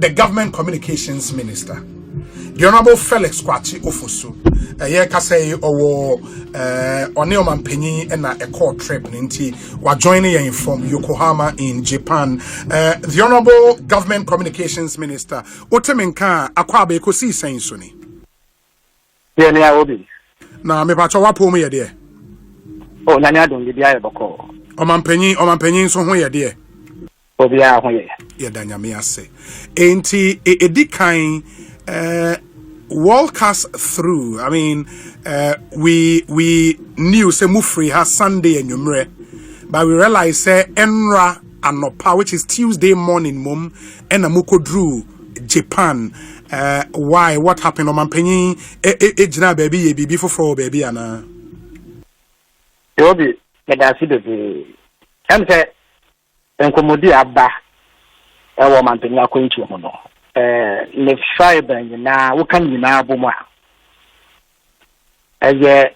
the government communications minister, the Honorable Felix Kwakye Ofosu, say on Penny and a court trip were joining from Yokohama in Japan. The Honorable Government Communications Minister, Otemenka Akwabe Ekosiisen Suni. Yeah, Obi. Now, me pacho wapo me there. Oh, Nanya don't give you a boko. Oman penny, so who ye dear. Obi, yeah, Danya me say. Ain't it kind walk us through? I mean, we knew say Mufri has Sunday and Yumre, but we realize say Enra and Nopa, which is Tuesday morning, mum, and Amuko drew Japan. Why? What happened? Oman penny, ejna baby, before baby, Anna. Obi, I see the. I'm say, Enkomodi Abba. I want to know going to Mono. The fiber now, what can you now, Buma? As a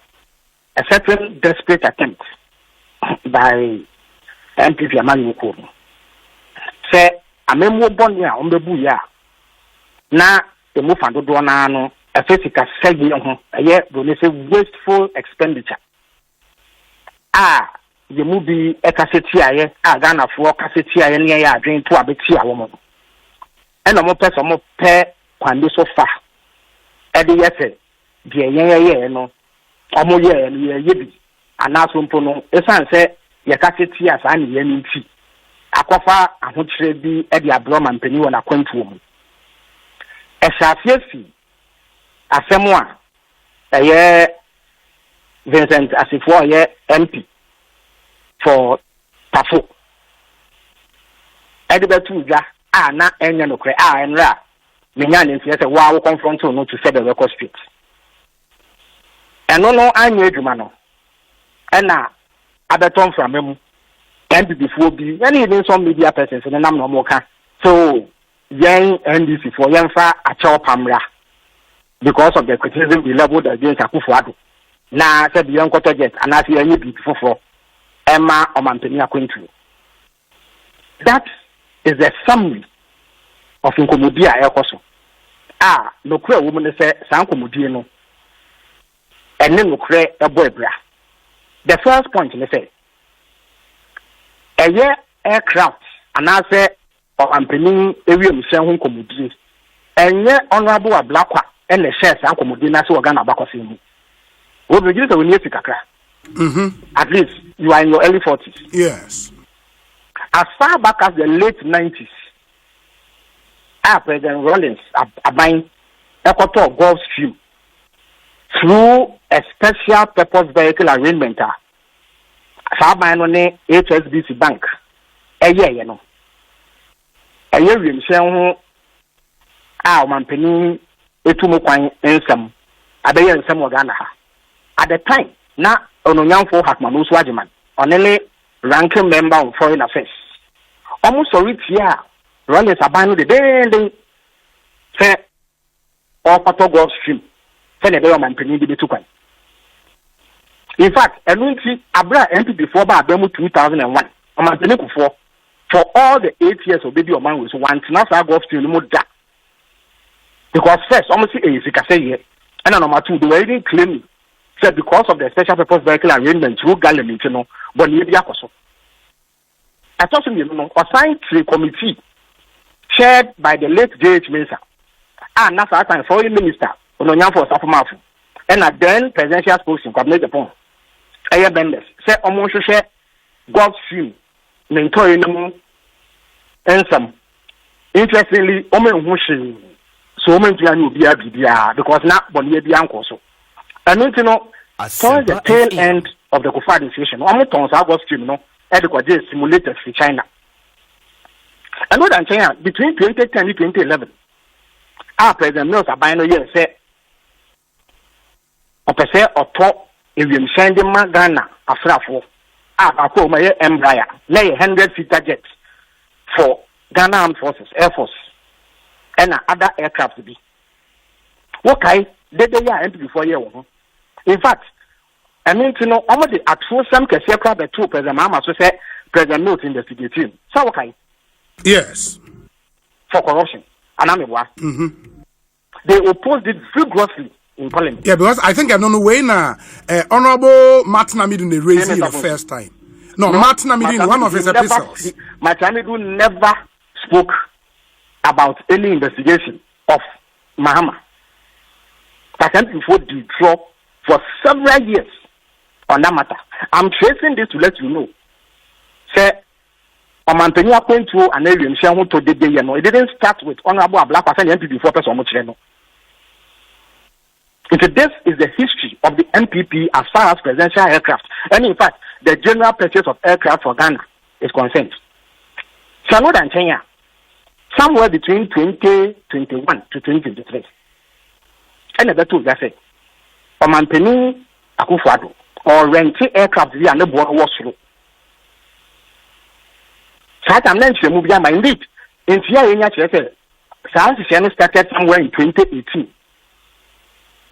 certain desperate attempt by MP Yamani. Say, a memo bonia on the booya. Now, the move and the donano, a physical segment, a year, when they say wasteful expenditure. The movie a cassette here, Ghana for cassette here, near ya drain to a bit here, woman. And a more person more pair, Quando so far. Eddie, yes, dear, yeah, no, almost yeah, yibby. And now some prono, a son said, your cassette here, and yen tea. Aquafa, and what should be Eddie Abram and Penny on a quaint woman. A sharp a someone, a year Vincent as if for a year MP. For Tafo. Edibetuja, na enya no kre, enra. Menya nti say wa confront no to set the record straight. Eno no anya adwuma no. Na abeton from memu. And before be, and even some media persons in the name no more. So, young NDC for young fa a chow pamra because of the criticism we leveled against Akufo-Addo. Now, said the young quarter jet, and I see any beautiful for. Emma Omanpenia Quintu. That is the summary of Incomodia Ekosu. No clear woman say Sankomudino. And then no clear a boy bra. The first point in the say a year aircraft and I say Omanpenia area Michelle Comudi. And yet honorable a black and the shares Sankomudina so Ghana Bacosim. What we use the Winnipeg. At least you are in your early 40s. Yes. As far back as the late 90s, President Rollins buying a quarter of Gulf Stream through a special purpose vehicle arrangement. So buying on a HSBC Bank. A year, you know. A year, we share man penny, a tumukwan and some. I be in some Ghana. At the time, now. Young for Hakman Uswajiman, only ranking member of foreign affairs. Almost sorry, yeah, Rollins abandoned the day, say, or Pato Gulf Stream, send a government penny to be took. In fact, I don't see Abra MP before by Bemu 2001, on my for all the 8 years of baby or man was one to not Gulf Stream more that. Because first, almost a say, and number two, the way they claim. Said because of the special purpose vehicle arrangement through Galilee, you know, but you be also. I thought you know, assigned to a committee chaired by the late J.H. Mensah, and that's our time foreign minister, Ononya for Safumafu, and a then presidential spokesman, Kwabena Japan. Aya Bendes said almost share Gulf Stream, mentoring and some. Interestingly, Omen Wushi, so many people be because not Bonia Bianco. And you know, towards the tail end of the Akufo-Addo decision, almost on South Stream, you know, Edward simulated for China. And more than China, between 2010 and 2011, our President Mills Abino year said, Opese or top if you send him Ghana, Afrafo, my Embraer, lay 100-seater jets for Ghana Armed Forces, Air Force, and other aircraft to be. Okay, they are before you. In fact, I mean to know almost at first some can say crab the two President Mama so say President Mills investigating. So okay. Yes. For corruption. Anamibwa. They opposed it vigorously in Parliament. Yeah, because I think I don't know when Honorable Martin Amidun raised it the first time. No, Martin Amidun, one of his epistles. Martin Amidun never spoke about any investigation of Mahama. That before the draw for several years on that matter. I'm tracing this to let you know. Say, Omantenia point to an area in Shamu to the day, it didn't start with Honorable Black Person MP before Person Mocheno. This is the history of the MPP as far as presidential aircraft, and in fact, the general purchase of aircraft for Ghana is concerned. So, more than 10 years, somewhere between 2021 to 2023. And the two that say, Omampeni Akufo-Addo or renting aircraft via the border was slow. So I'm not sure movie my indeed. In Tia Science started somewhere in 2018.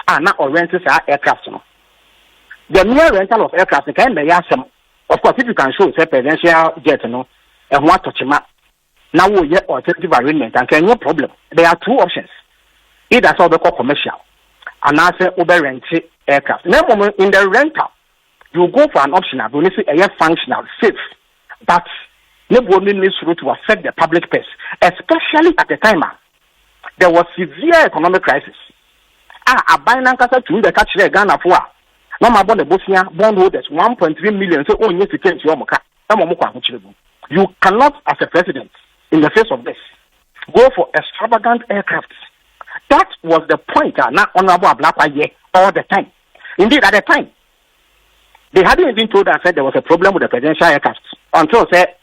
And now renting aircraft. The mere rental of aircraft can be some. Of course, if you can show say presidential jet, and what touch him up. Now we get alternative arrangement and can no problem. There are two options. Either so called commercial and also over rented aircraft. Now in the rental, you go for an optional, but you say functional, safe, but nobody needs to affect the public purse, especially at the time there was severe economic crisis. A binance to the catch Ghana for no more the Bosnia bondholders 1.3 million. So, yes, you came to your you cannot, as a president, in the face of this, go for extravagant aircraft. That was the point. Not Honorable Ablakwa all the time. Indeed, at the time, they hadn't even told us that there was a problem with the presidential aircraft until say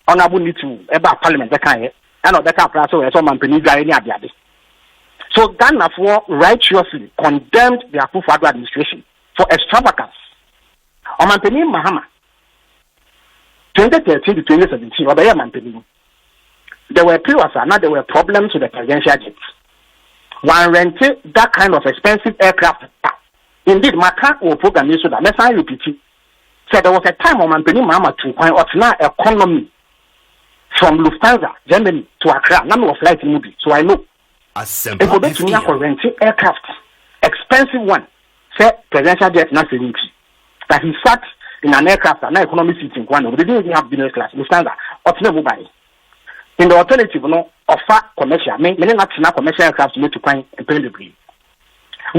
Honorable need to about Parliament. So Ghana for righteously condemned the Akufo-Addo administration for extravagance. Omampeni Mahama 2013 to 2017, there were periods and now there were problems with the presidential jets. One rented that kind of expensive aircraft. Indeed, Maka will program this so that let's repeat it. So there was a time when Omampeni Mahama to now economy from Lufthansa, Germany to Accra. None of flight movie, so I know. It could be to renting aircraft, expensive one. Say presidential jet not seeing that he sat in an aircraft and economy seating one. They didn't even have business class. Lufthansa, or never buy. In the alternative, no offer commercial. Many national commercial aircraft to find and pay the bill.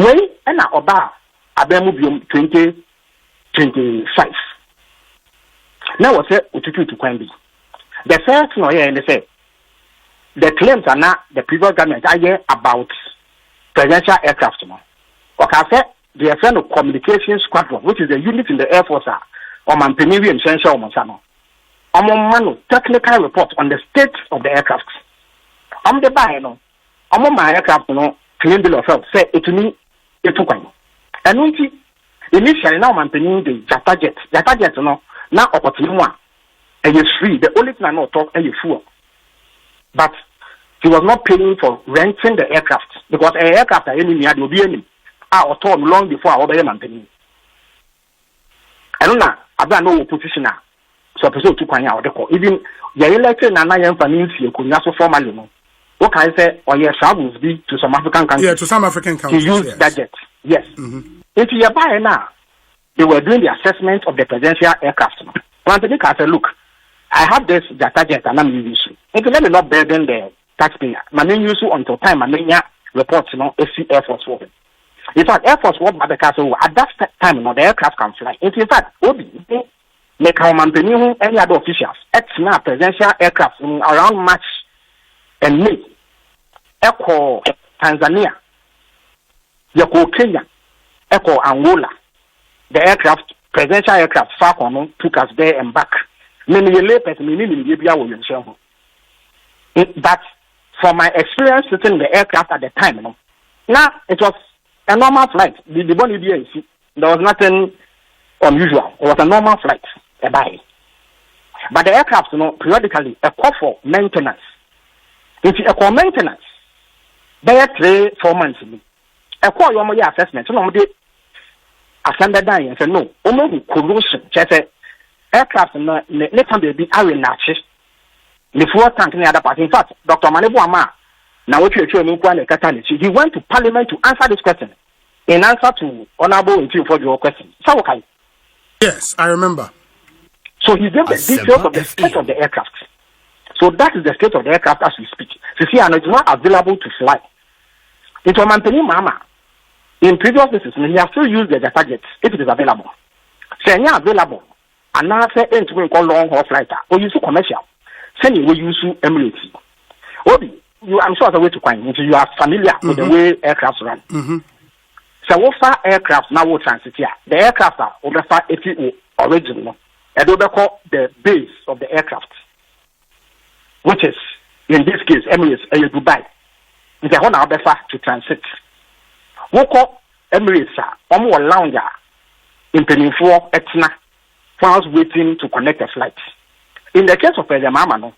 Way and Oba Abemubium 2025. Now what's it to find it? The first no here and they say the claims are not the previous government are here about presidential aircraft. Okay, I said the friend of communication squadron, which is a unit in the Air Force, or Mampeniwi and Shenshaw Monsano. Manu technical report on the state of the aircraft. The buy no. My aircraft no clean bill of health say it to me it took one. And initially now Mampeniwi the Jata jet no now opportunity one. And you're free. The only thing I know talk and you fuel. But he was not paying for renting the aircraft because an aircraft are any near the OBN or told long before our Mampeniwi. I don't know. I don't know opposition now. So episode 2 kwanya odeko even ye elected na yan family kunya so formally no what can I say or yes travels be to some African countries. Yeah, to some African countries. To use that jet. Yes. If you buy now they were doing the assessment of the presidential aircraft. One thing I said, look, I have this Jata jet and I'm using it. Let me not burden the taxpayer. My main use until time my main reports FC Air Force One. In fact, Air Force One at that time the aircraft can fly. In fact, make our Mampeniwi any other officials at now presidential aircraft around March and May. Echo Tanzania, Echo Kenya, Echo Angola. The aircraft, presidential aircraft, Falcon took us there and back. Many later, but from my experience sitting in the aircraft at the time, now it was a normal flight. There was nothing unusual. It was a normal flight. But the aircraft, periodically, a call for maintenance. If you call maintenance, they are 3-4 months. A call your assessment. So, I send that down and say, no, only corrosion. Just aircraft, next time they be iron natches. The fuel tank near the part. In fact, Dr. Manebuama Now, what you're he went to Parliament to answer this question in answer to Honorable Ntiu for your question. So, okay. Yes, I remember. So he gave the details of the state of the aircraft. So that is the state of the aircraft as we speak. You see, and it's not available to fly. It's a Manteni Mama. In previous cases, we have still used the targets if it is available. Say, yeah, available. And now say, we call long haul flight or use commercial. Say, we use Emirates. Obi, I'm sure the way to find it. You are familiar with the way aircrafts run. So, what far aircraft now will transit here? The aircraft are over far original. And they call the base of the aircraft, which is in this case Emirates and Dubai. It's a whole other to transit. We call Emirates more lounge in Peninsula Etna whilst waiting to connect a flight. In the case of President Mamano,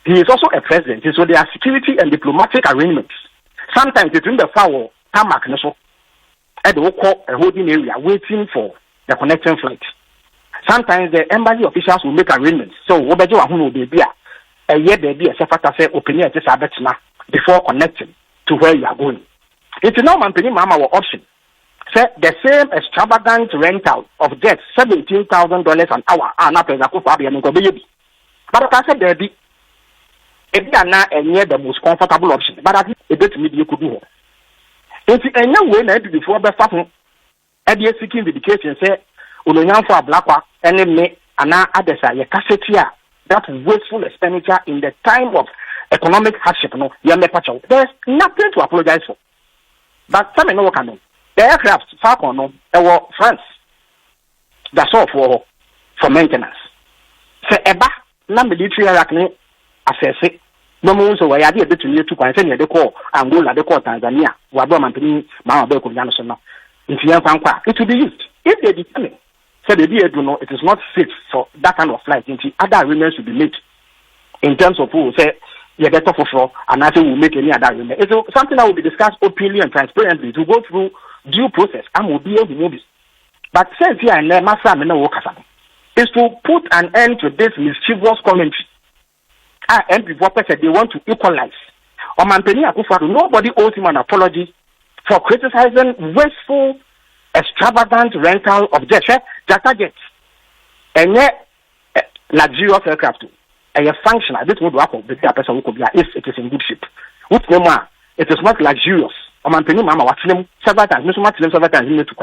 he is also a president, so there are security and diplomatic arrangements. Sometimes between the foul tarmac and the call a holding area waiting for the connecting flight. Sometimes the embassy officials will make arrangements. So, what do you be a year baby, a separate opinion before connecting to where you are going. It's no Mampini Mama option. Say the same extravagant rental of jets, $17,000 an hour, and not Akufo-Addo and Kobe. But I said there be near the most comfortable option. But I think a bit you could do. It's a new way before the fashion. Idea seeking dedication say, Ulonyan for a black one, and me, and now others are your cassetia. That wasteful expenditure in the time of economic hardship. No, there's nothing to apologize for. But some know what can do. The aircraft, Falcon, no, there were France. That's all for maintenance. Say, Eba, non military aircraft, assess it. No more so I had a bit to you to consider the call Angola, the call Tanzania, Wabom Mama Beko Janson. If you have it will be used. If they determine, say the DA do know it is not safe for that kind of flight, other arrangements will be made in terms of who say, you get off of and I will make any other agreement. It's something that will be discussed openly and transparently to go through due process and will be able to move it. But since here and there, is to put an end to this mischievous commentary. And before said they want to equalize. Or Akufo-Addo, nobody owes him an apology for criticizing wasteful, extravagant rental of jets, Jata jets, and yet luxurious aircraft. A functional, this would work with the person who could be if it is in good shape. Which it is not luxurious. Or Mama watching him several times, Mr. Martin several times in the to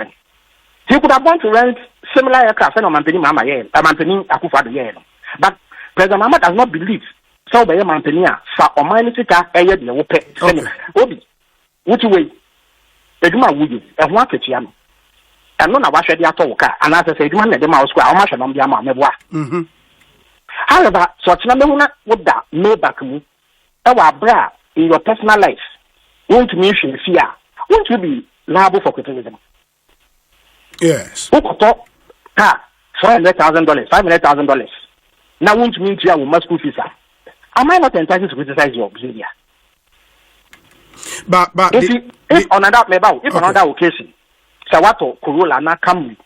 he could have gone to rent similar aircraft and Mama Akufo-Addo. But President Mama does not believe so by Mampenia for or Minica air the open. Obi, which way? Eduma would you and what it yam? And none of us had the atoka, and as I said, one of the mouse square, how much on the Yama. However, such number would that no back me. Our bra in your personal life won't mention fear. Won't you be liable for criticism? Yes. $400,000, $500,000. Now won't mean to you must school fees. Am I not entitled to criticize your behavior? But if on another occasion, Sawato, Corolla, na Camry,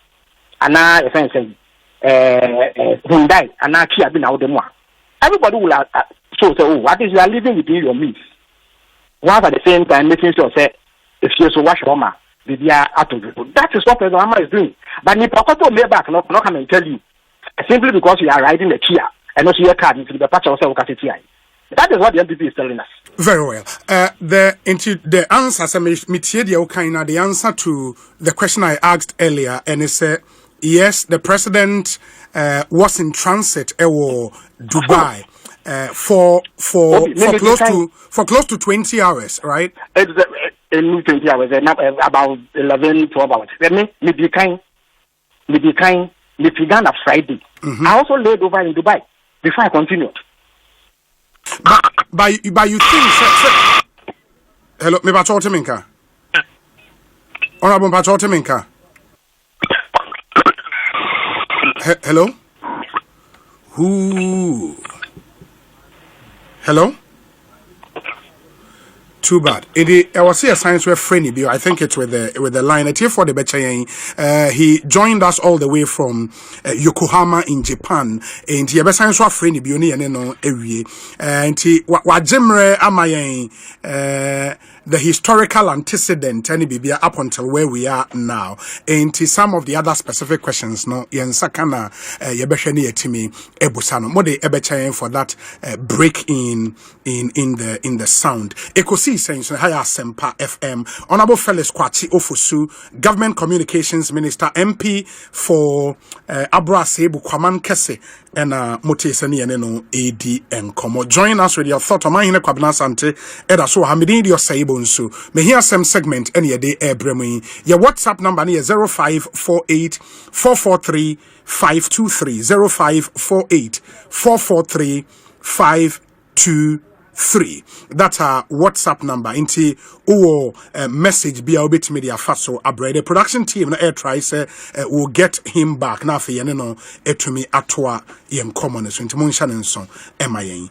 and now a friend saying Hyundai and now Kia been out the more. Everybody will so say, oh, what is you are living within your means? While at the same time making sure say if you so wash Roma, that is what President Mama is doing. But Nipokoto may back not come and tell you simply because you are riding a Kia and also your car into the patch of TI. That is what the NDC is telling us. Very well. The answer, the answer to the question I asked earlier, and it said, yes, the president was in transit Dubai for close to 20 hours, right? It's 20 hours, about 11, 12 hours. Let me be kind. Began on Friday. I also laid over in Dubai before I continued. But you think, hello, me Pacho Teminka. Honorable Pacho Teminka. Hello? Who? Hello? Too bad. I was here science where Frenny Bio. I think it's with the line. It's here for the Bechayen. He joined us all the way from Yokohama in Japan. And he has science where Frenny Bio ni no every. And he wajimre amayen the historical antecedent any bibia up until where we are now. And some of the other specific questions no yensakana yebesheni yetimi ebusano. Mode ebechayen for that break in the sound. Ekosiisen haya Sempa FM. Honorable Felix Kwakye Ofosu, Government Communications Minister, MP for Abra Sebu Kwaman Kese and Motesani and AD and Komo. Join us with your thought on my Kwabna Sante Eda so Hamidi your Saibo nso. Me hear some segment any day Ebremi. Your WhatsApp number ni 0548 443 523 0548 443 523. That's our WhatsApp number. Inti message be a bit media faso abre. The production team na air try say will get him back. Na fe yene no etumi atwa yem common so inti munsha nenso emayen.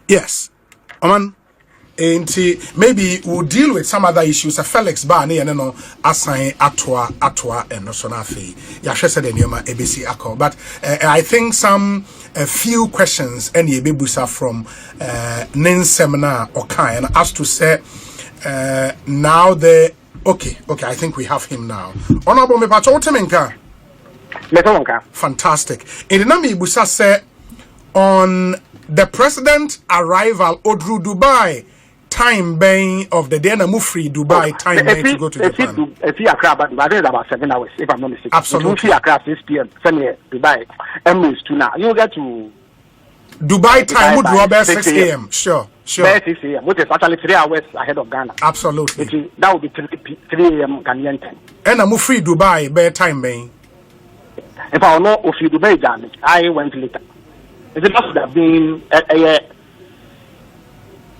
Yes. Oman and maybe we'll deal with some other issues. Felix Barney and no assign atwa and no sonafi. Yasha said the name ABC Ako. But I think a few questions any bebusa from Nen seminar or kind as to say now the okay, I think we have him now. Honorable me pacho temenka. Fantastic. In the name busa say on the president arrival Odru Dubai time being of the day na free Dubai time to go to Japan. If you are but I read about 7 hours if I'm not mistaken. Absolutely. If you are 6 p.m. send me Dubai. Emirates to now. You get to Dubai time would Robert 6 a.m. Sure. 6 a.m. which is actually 3 hours ahead of Ghana. Absolutely. That would be 3 a.m. Ghanaian time. And I'm free Dubai by time being. If I know if you Dubai done, I went later. It must have been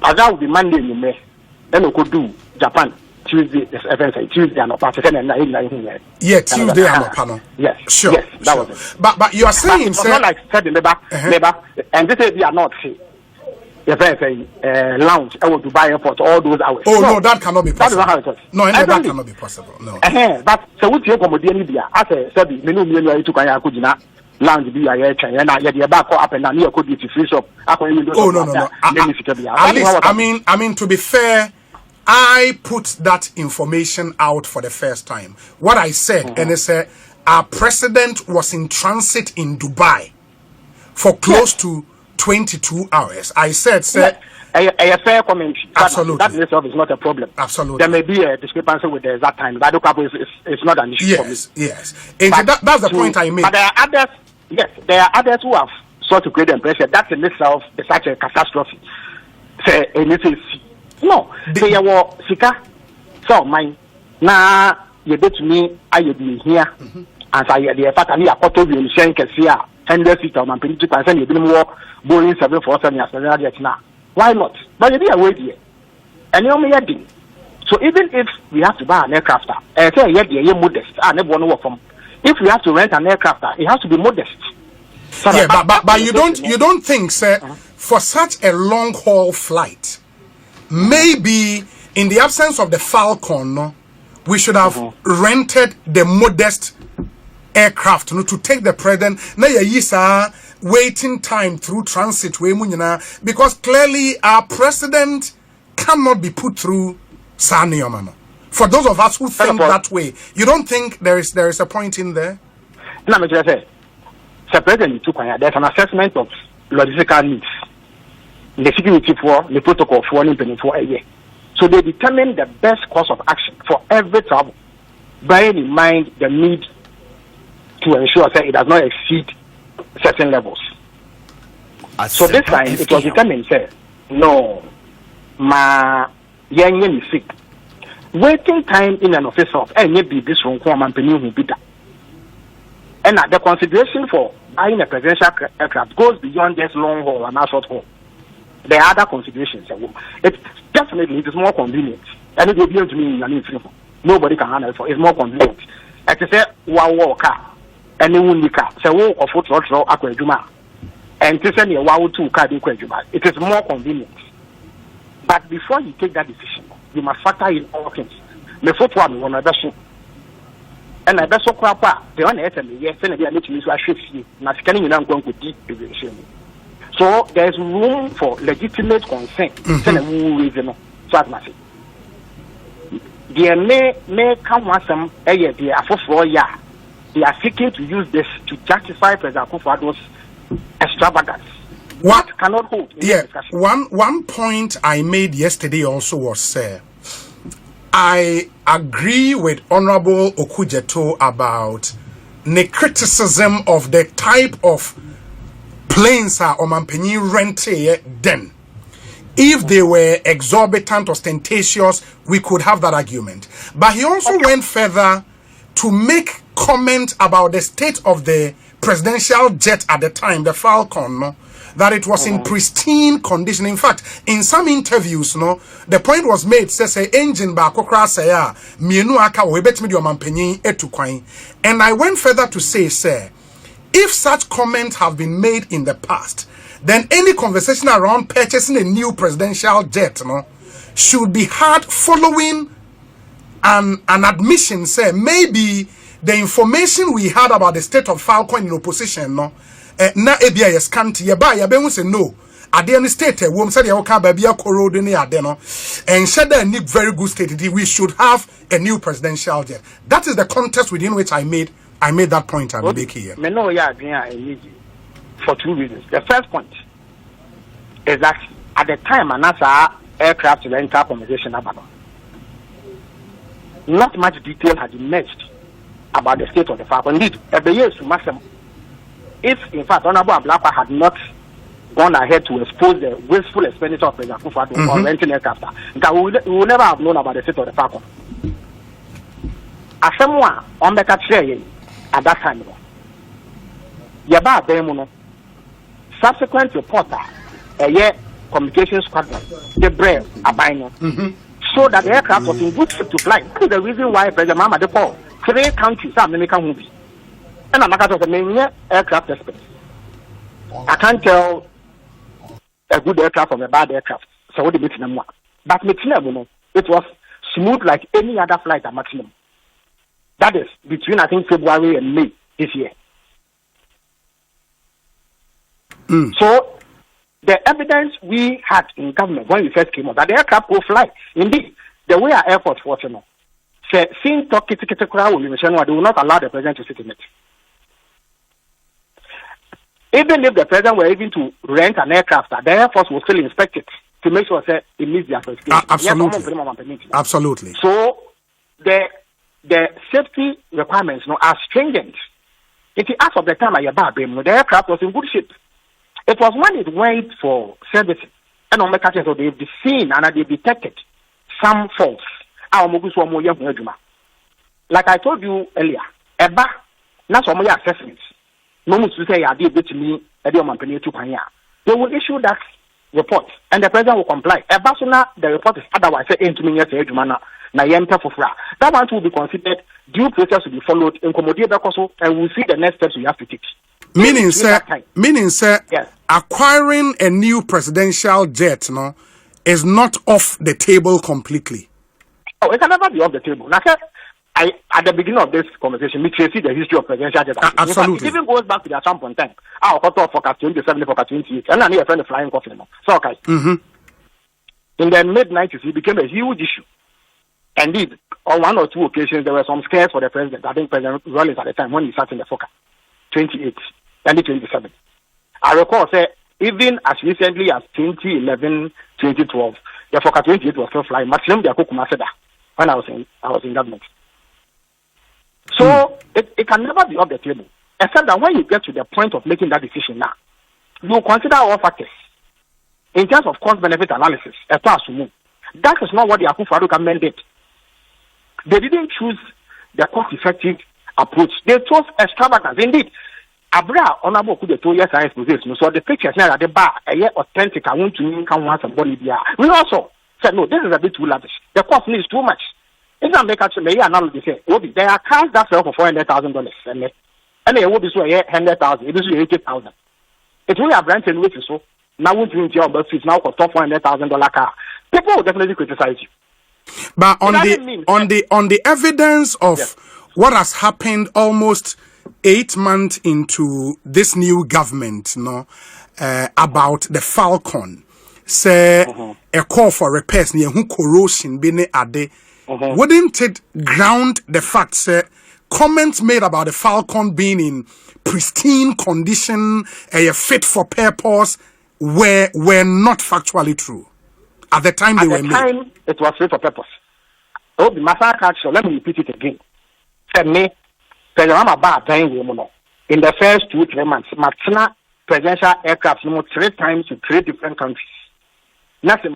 that would be Monday in May. Then we could do Japan Tuesday. Tuesday and not yeah, Tuesday and not yes, sure. Yes, that was it. But you are saying, it's not like said the labor, and this is we are not see. Lounge, I will Dubai airport all those hours. Oh no, that cannot be possible. That is how it is. No, that cannot be possible. No. But so what you come with the India? As I said, menu to Kaya Kujina. Lounge be a chain and I get the back up and you could be free shop. Oh no. At least I mean to be fair, I put that information out for the first time. What I said and I said our president was in transit in Dubai for close to 22 hours. I said a fair comment. Absolutely. That itself is not a problem. Absolutely. There may be a discrepancy with the exact time. But it's not an issue for me. Yes. And that's the point I made. But there are others. Yes, there are others who have sought to create the impression that in itself is such a catastrophe. Say anything. No, they were sika. So mine. Na you bet me I be here. And I the fact I photo you shank here 100 feet of my principal and you didn't walk Boeing 747 years now. Why not? But you be away here. And you only heading. So even if we have to buy an aircraft, say you're modest, I never want to work from. If we have to rent an aircraft, it has to be modest. So yeah, but you don't think, sir, for such a long haul flight, maybe in the absence of the Falcon, we should have rented the modest aircraft to take the president. Na yisa waiting time through transit because clearly our president cannot be put through Saniomano. For those of us who think that way, you don't think there is a point in there? No, I'm just saying. There's an assessment of logistical needs, the security for the protocol for a year. So they determine the best course of action for every travel, bearing in mind the need to ensure that it does not exceed certain levels. So this time it was determined, say, no, is sick. Waiting time in an office of any this from Kwamantini Bida. And the consideration for buying a presidential aircraft goes beyond just long haul and short haul. There are other considerations. It is more convenient. And it will be able to me in nobody can handle it for. It's more convenient. As I say, one car, and one car. So a foot or Aquajuma. And to send a wow 2 car in Quajuma. It is more convenient. But before you take that decision, you must factor in all things. The fourth one, one of the and I best so crap. The one that yes, and I need to use a shift. Not scanning without going to deep evaluation. So there's room for legitimate consent. So that's nothing. They may come once some they are for yeah. They are seeking to use this to justify President Akufo-Addo's extravagance. What cannot hold? Yeah. One point I made yesterday also was I agree with Honorable Okudzeto about the criticism of the type of planes Omanpenyi rented then. If they were exorbitant, ostentatious, we could have that argument. But he also went further to make comment about the state of the presidential jet at the time, the Falcon, no? That it was in pristine condition. In fact, in some interviews, no, the point was made, say engine ba kokra say mienu aka we bet me di omampanyin etukwan. And I went further to say, if such comments have been made in the past, then any conversation around purchasing a new presidential jet, no, should be had following an admission, say maybe the information we had about the state of Falcon in opposition, no, na ebia yes kanti ye ba ya be hu say no ade no state wom say dey woka ba bia korode ne ade no and sheda need very good state we should have a new presidential jet. That is the context within which I made that point I'm making here. Me know ya adwen for two reasons. The first point is that at the time anasa aircraft rental conversation about not much detail had emerged about the state of the Falcon. Indeed, every year to massive. If, in fact, Honorable Ablapa had not gone ahead to expose the wasteful expenditure of President Akufo-Addo on renting aircraft, we would never have known about the state of the Falcon. As someone on the catcher at that time, Yaba Bemuno, subsequent reporter, a year communication squadron, the brave Abino, so that the aircraft was in good shape to fly. That is the reason why President Mama Depo, 3 countries are American movies. And I'm not going to main aircraft expert. I can't tell a good aircraft from a bad aircraft. So what the maximum one. But maximum, it was smooth like any other flight at maximum. That is between I think February and May this year. So the evidence we had in government when we first came out that the aircraft will fly. Indeed, the way our Air Force was, seeing they will not allow the president to sit in it. Even if the president were even to rent an aircraft, the Air Force will still inspect it to make sure that it meets their specifications. Absolutely. So the safety requirements are stringent. If you ask of the time the aircraft was in good shape. It was when it went for servicing, and on the catches, so they've seen and they detected some faults. Like I told you earlier, Eba, not some assessments. No one to say, I did to me, they will issue that report, and the president will comply. Eba, so now the report is otherwise saying to me, yes, that one will be considered due process will be followed in Commodity Bekoso, and we'll see the next steps we have to take. Meaning, sir, yes. Acquiring a new presidential jet, no, is not off the table completely. Oh, it can never be off the table. Now, sir, at the beginning of this conversation, we trace the history of presidential jet. Absolutely. Fact, it even goes back to the some point in time. Our quarter of focus 27, focus 28, and then a friend flying coffee. So, okay. In the mid-90s, it became a huge issue. Indeed, on 1 or 2 occasions, there were some scares for the president. I think President Rollins at the time when he sat in the focus 28 and 27. I recall, say, even as recently as 2011, 2012, the focus 28 was still flying. Maximum the Kukumaseda when I was in government. So it can never be off the table. Except that when you get to the point of making that decision now, you consider all factors in terms of cost-benefit analysis. That is not what the Akufo-Addo government did. They didn't choose the cost-effective approach. They chose extravagance. Indeed, Abra Honorable Okudzeto yes I expose so the pictures now at the bar authentic. I want to come once somebody there. We also said no, this is a bit too lavish. The cost is too much. It's not make actually analogy say, there are cars that sell for $400,000 and they will be so 100,000, it is 80,000. It will have rented which is so now won't you about fees now for top $400,000 car. people will definitely criticize you. But on the evidence of what has happened almost 8 months into this new government, about the Falcon, say a call for repairs near who corrosion bene ade, wouldn't it ground the fact, say, comments made about the Falcon being in pristine condition, fit for purpose, were not factually true at the time they were made? At the time, it was fit for purpose. Oh, the massacre action. Let me repeat it again. Said me, in the first 2-3 months, Martina presidential aircraft 3 times to 3 different countries. Nothing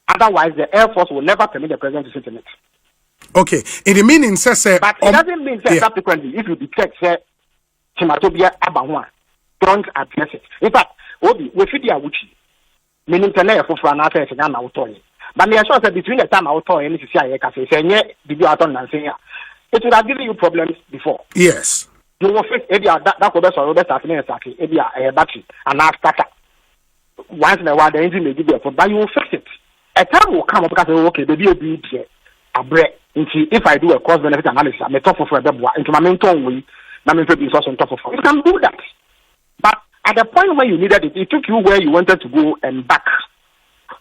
otherwise, the Air Force will never permit the president to sit in it. Okay, in the meaning, says, but it doesn't mean that subsequently, if you detect, say, Chimatobia Abawa, don't address it. In fact, Obi, we feed the Awuchi, meaning Tenay for an answer and an autonomy. But me assure that between the time I auto and NDC, it would have given you problems before. Yes. You will fix that could be solved battery and after once in a while the engine may give you a problem, but you will fix it. A time will come up because okay, the be here a break. If I do a cost benefit analysis, I'm a top of a into my mental way, my mental is also on top of it. You can do that. But at the point where you needed it, it took you where you wanted to go and back.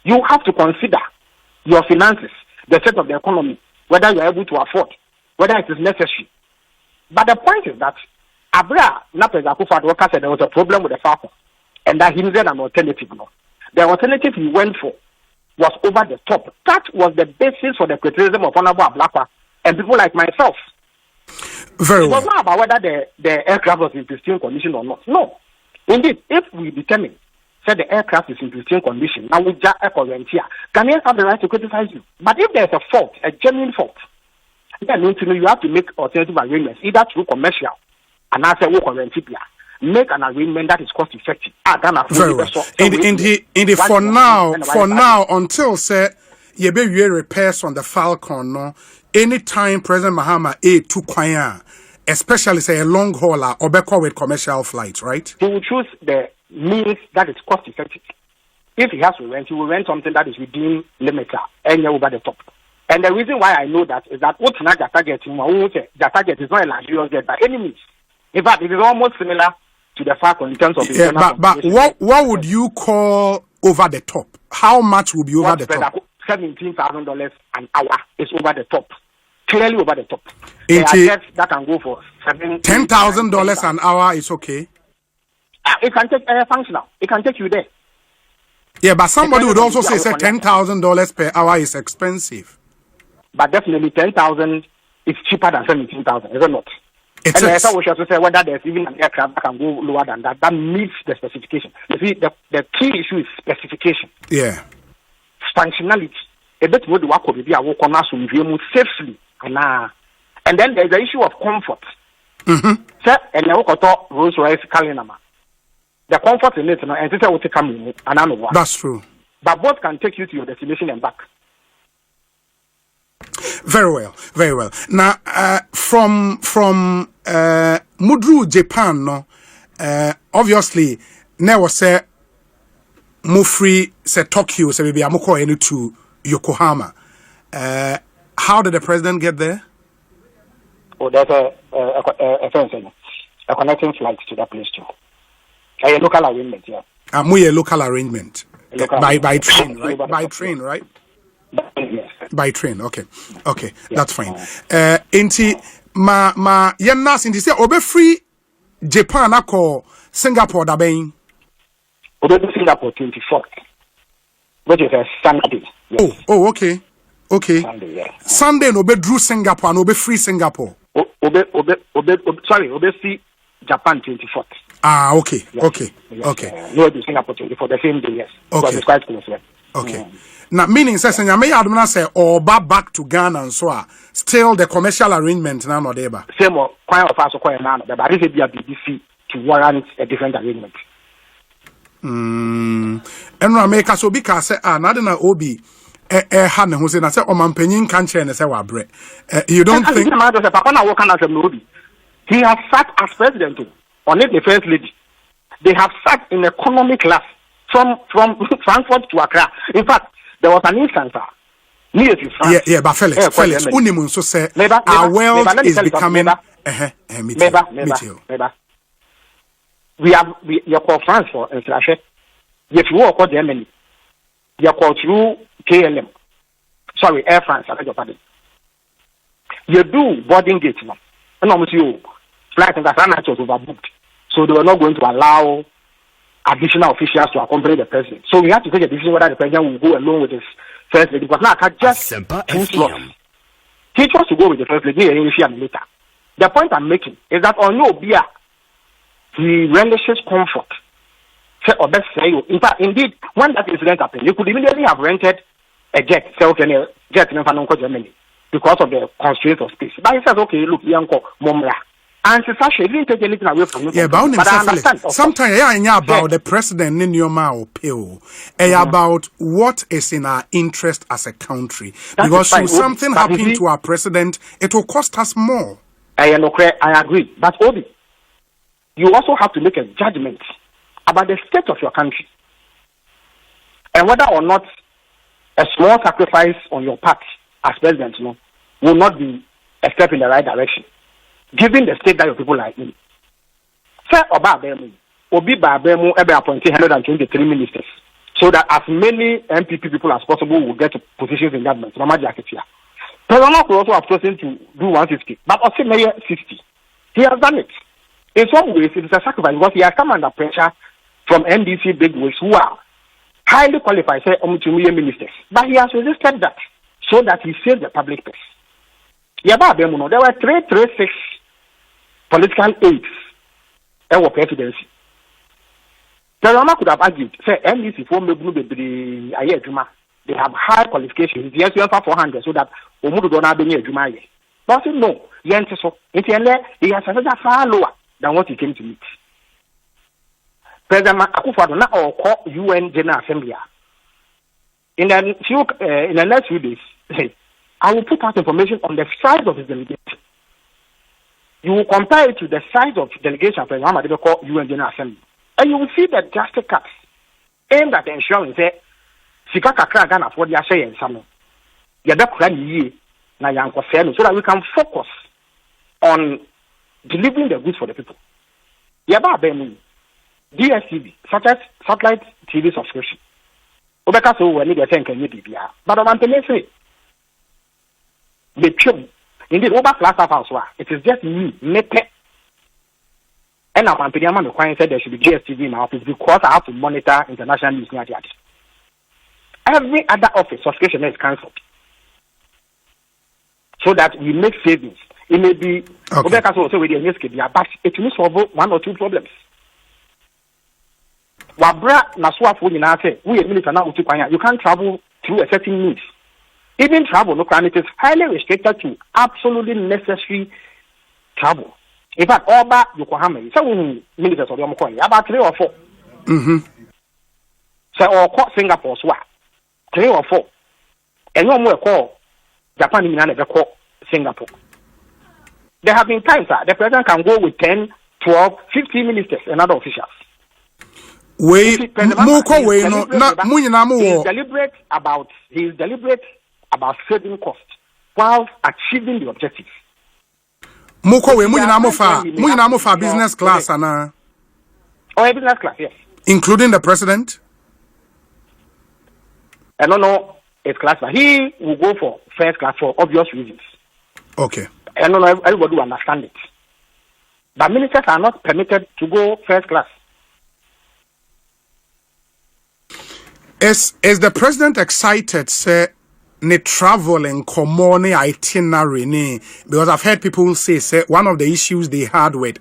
You have to consider your finances, the state of the economy, whether you are able to afford, whether it is necessary. But the point is that Abra, Akufo-Addo said there was a problem with the Falcon, and that he needed an alternative. The alternative he went for was over the top. That was the basis for the criticism of Honorable Ablakwa and people like myself. Very well. It was not about whether the aircraft was in pristine condition or not. No. Indeed, if we determine that the aircraft is in pristine condition, now we just here, Ghanaians have the right to criticize you. But if there's a fault, a genuine fault, then you have to make alternative arrangements, either through commercial and after work on make an agreement that is cost effective. Very well. In for now, until say you be repairs on the Falcon, no, anytime President Mahama to Kwaya, especially say a long hauler or back with commercial flights, right? He will choose the means that is cost effective. If he has to rent, he will rent something that is within limits and over the top. And the reason why I know that is that what's not the target is not a luxurious jet by any means. In fact, it is almost similar to the Falcon in terms of but what would you call over the top? How much would be over the top? $17,000 an hour is over the top. Clearly over the top. That can go for $10,000 an hour is okay. It can take functional. It can take you there. Yeah, but somebody would also say $10,000 per hour is expensive. But definitely 10,000 is cheaper than 17,000, is it not? And therefore, we should also say whether there's even an aircraft that can go lower than that. That meets the specification. You see, the key issue is specification. Yeah. Functionality. A bit more work will be a work on us safely. And then there's the issue of comfort. Sir, and the work Rolls Royce Kalinama. The comfort in it, and it's will take come and that's true. But both can take you to your destination and back. Very well, very well. Now, from Mudru Japan, no, obviously, now say Mufri say Tokyo, say maybe Amoko to Yokohama. How did the president get there? Oh, there's a connecting flight to that place too. A local arrangement, yeah. A local arrangement. By train, right? By train, right? Yes. By train, okay, yeah. That's fine. Inti ma yennas inti say obe free Japan ako Singapore da ben. Obe Singapore 24th, which is a Sunday. Yes. Oh, okay. Sunday, yeah. Sunday no be drew Singapore and obe free Singapore. Obe free Japan 24th. Ah, okay, yes. Okay. No, the Singapore 24 the same day, yes. Okay. It's quite close, yeah. Okay. Now, meaning says, Nyame say, or back to Ghana and so on. Still the commercial arrangement now, no deba. Same or Kwakye Ofosu Kwakye now, but this will be a BBC to warrant a different arrangement. And Rameka so because say, Nadina Obi, Han who say, I say, Omampenyin can't change, say, Wabre. You don't think? He has sat as president on it, the first lady. They have sat in economy class from Frankfurt to Accra. In fact, there was an instance near to France. Yeah, but Felix, Unimun so say our world is becoming. We call France for international. If you walk on Germany, you call through KLM. Sorry, Air France. I beg your pardon. You do boarding gate now. And almost you flight and Ghana was overbooked, so they were not going to allow additional officials to accompany the president. So we have to take a decision whether the president will go alone with his first lady. Because now I just 2 slots. He chose to go with the first lady and later. The point I'm making is that on no beer, he relishes comfort. Or best say, in fact, indeed, when that incident happened, you could immediately have rented a jet, say, okay, jet in Germany, because of the constraints of space. But he says, okay, look, Yanko, Momra. And Sasha didn't take anything away from you. Yeah, but I understand. Sometimes about the president in your mouth, about what is in our interest as a country. Because should something happen to our president, it will cost us more. I agree. But Obi, you also have to make a judgment about the state of your country and whether or not a small sacrifice on your part as president, will not be a step in the right direction, given the state that your people are in. Say Obi Babemu ebe appointed 123 ministers, so that as many MPP people as possible will get positions in government. Mama Jaketia. President could also have chosen to do 150, but also mayor 60. He has done it. In some ways, it is a sacrifice because he has come under pressure from NDC bigwigs who are highly qualified, say, ministers. But he has resisted that so that he saved the public purse. There were 336 political aides in the presidency. The Rama could have argued, say, NDC they have high qualifications. Yes, we have 400 so that Omudu don't have any Juma. But no, he has far lower than what he came to meet. President Akufo-Addo now call UN General Assembly. In the next few days, I will put out information on the size of his delegation. You will compare it to the size of delegation for President call UN General Assembly, and you will see the drastic cuts aimed at ensuring that Sika Kakra Ghana for the Ashay and Samuel. So that we can focus on delivering the goods for the people. DSTV, satellite TV subscription. Obeka so we need a thing can you but I'm saying the chum indeed over class of house it is just me and I'm said there should be DSTV in my office because I have to monitor international news. Every other office subscription is cancelled so that we make savings. It may be Obeka so with the but it will solve 1 or 2 problems. Wabra Naswa say we minister now you can't travel through a certain means. Even travel, it is highly restricted to absolutely necessary travel. In fact, Oba Yokohama, some ministers of Yomoko, about 3 or 4. So or Singapore, 3 or 4. And no more call Japan in another call Singapore. There have been times that the president can go with 10, 12, 15 ministers and other officials. He's deliberate about saving costs while achieving the objectives. Business class and business class, yes. Including the president? I don't know it's class, but he will go for first class for obvious reasons. Okay. I don't know everybody will understand it. But ministers are not permitted to go first class. Is the president excited, say, ne travel and common itinerary? Because I've heard people say, one of the issues they had with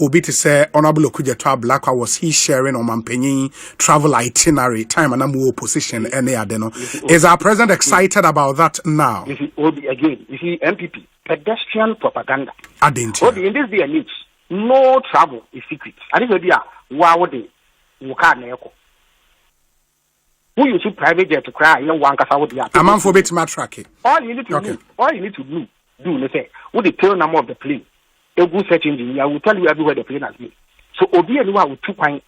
Obi to say, Honorable Okudzeto Ablakwa was he sharing on Mampenyi travel itinerary, time and position, any adeno. Is our president excited about that now? You see, Obi, again, MPP, pedestrian propaganda. I didn't. Obi, in this day and age, no travel is secret. I think who you should private jet to cry, one a man for bit track. All you need to do, let's say, with the tail number of the plane, a good search engine, I will tell you everywhere the plane has been. So Obi and will 2 point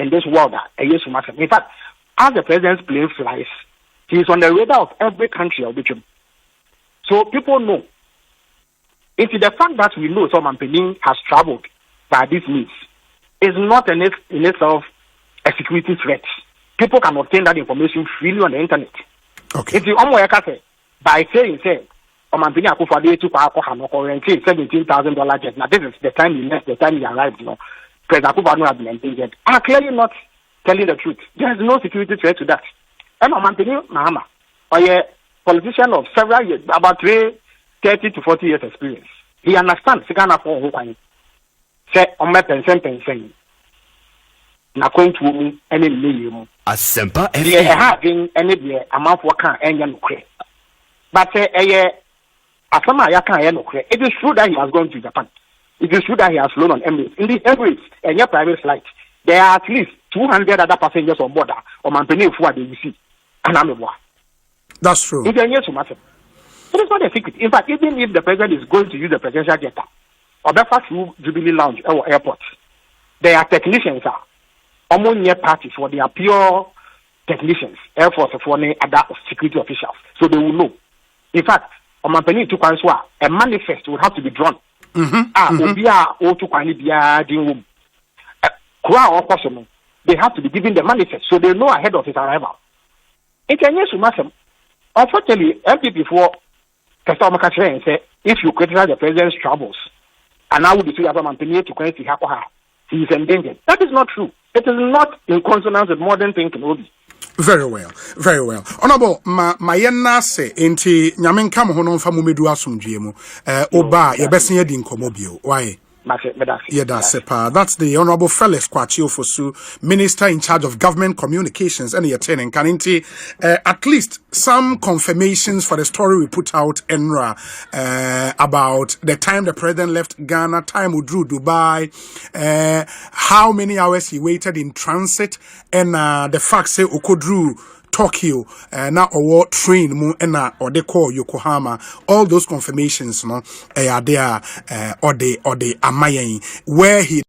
in this world. In fact, as the president's plane flies, he is on the radar of every country of which. So people know. It's the fact that we know some Mampeni has traveled by this means is not in itself a security threat. People can obtain that information freely on the internet. Okay. It's the by saying, say, Mampeni Akufo-Addo took our rented $17,000 jet. Now this is the time he left, the time he arrived. President Akufo-Addo has been endangered. I'm clearly not telling the truth. There is no security threat to that. And Mampeni Mahama, a politician of several years, about 30 to 40 years experience. He understands. He can't afford who say on my pension. Na going to any million. A simple having any amount of work and no credit. But Asama Yaka no credit. It is true that he has gone to Japan. It is true that he has flown on Emirates. In the Emirates and your private flight, there are at least 200 other passengers on board or Mampeni Fuade you see. And I'm a That's true. It's a yes to matter. It is not a secret. In fact, even if the president is going to use the presidential jet or the fast through Jubilee Lounge or airport, there are technicians among near parties for they are pure technicians, Air Force for other security officials. So they will know. In fact, on Mampeni to Kwanswa, a manifest would have to be drawn. They have to be given the manifest so they know ahead of his arrival. It can use massive. Unfortunately, MPP for Customer Catcher and say if you criticize the president's troubles, and I would be about Mampeni to criticize Hakoha, he is endangered. That is not true. It is not in consonance with modern thinking. Very well, very well. Honorable, Mayena se enti nyamenka mo hono mfa mo medu asomdwe mu. Oba ye besin ye di nkomobio. Why? That's the Honorable Felix Kwakye Ofosu, Minister in charge of Government Communications, and attending Kaninti. At least some confirmations for the story we put out, Enra, about the time the president left Ghana, time we drew Dubai, how many hours he waited in transit, and the fact say Okodru Tokyo, now or train mu or they call Yokohama. All those confirmations, no, are there or they amayen where he